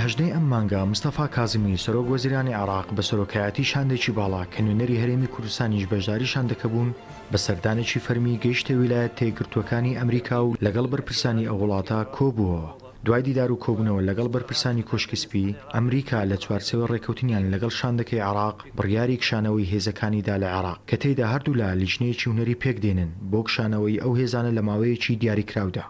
هەژدەی ئەم مانگا مستەفا کازمی سەرۆک وەزیرانی عێراق بە سەرۆکایەتی شاندێکی باڵا کە نوێنەری هەرێمی کوردستانیش بەشداریشان دەکەبوون بە سەردانێکی فەرمی گەیشتە ویلایەت تێگرتوەکانی ئەمریکا و لەگەڵ بەرپرسانی ئەو وڵاتە کۆبووەوە. دوای دیدار و کۆبوونەوە لەگەڵ بەرپرسانی کۆشکسپی ئەمریکا لە چوارچێوە ڕێکەوتنیان لەگەڵ شاندەکەی عێراق بڕیاری کشانەوەی هێزەکانیدا لە عێراق کە تێیدا هەردوو لا لیژنەیەکی هونەری پێکدێنن بۆ کشانەوەی ئەو هێزانە لە ماوەیەکی دیاریکراودا.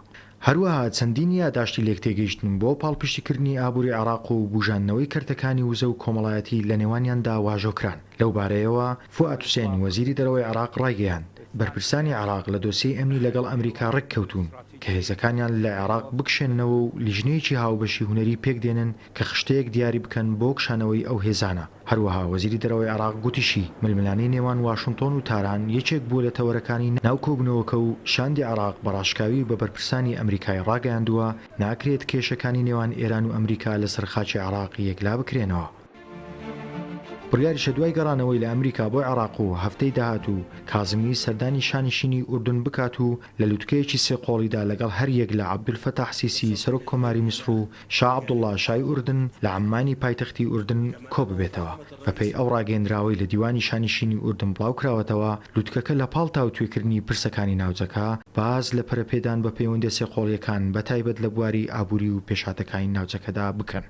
هەروەها چەندین یاداشتی لێک تێگەیشتن بۆ پاڵپشتیکردنی ئابووری عێراق و بوژانەوەی کەرتەکانی وزە و کۆمەڵایەتی لە نێوانیاندا واژۆکران. لەو بارەیەوە فواد حوسێن وەزیری دەرەوەی عێراق ڕایگەیاند بەرپرسانی عێراق لە دۆسیەی ئەمنی لەگەڵ ئەمریکا ڕێککەوتون کە هێزەکانیان لە عێراق بکشێنەوە و لیژنەیەکی هاوبەشی هونەری پێکدێنن کە خشتەیەک دیاری بکەن بۆ کشانەوەی ئەو هێزانە. هەروەها وەزیری دەرەوەی عێراق گوتیشی ململانەی نێوان واشنگتۆن و تاران یەکێک بووە لە تەوەرەکانی ناوکۆبنەوەکە و شاندی عێراق بەڕاشکاوی بە بەرپرسانی ئەمریکای ڕاگەیاندووە ناکرێت کێشەکانی نێوان ئێران و ئەمریکا لەسەر خاکی عێراق یەکلا بکرێنەوە. بڕیاریشە دوای گەڕانەوەی لە ئەمریکا بۆ عێراق و هەفتەی داهاتوو کازمی سەردانی شانشینی ئوردن بکات و لە لووتکەیەکی سێقۆڵیدا لەگەڵ هەر یەک لە عەبدولفەتاح سیسی سەرۆک کۆماری میسر و شا عەبدوڵڵا شای ئوردن لە عەمانی پایتەختی ئوردن کۆ ببێتەوە. بەپێی ئەو ڕاگەیەندراوەی لە دیوانی شانشینی ئوردن بڵاوکراوەتەوە لووتکەکە لە پاڵتا و توێکردنی پرسەکانی ناوچەکە باز لە پەرەپێدان بە پەیوەندی سێقۆڵیەکان بەتایبەت لە بواری ئابووری و پێشاتەکانی ناوچەکەدا بکەن.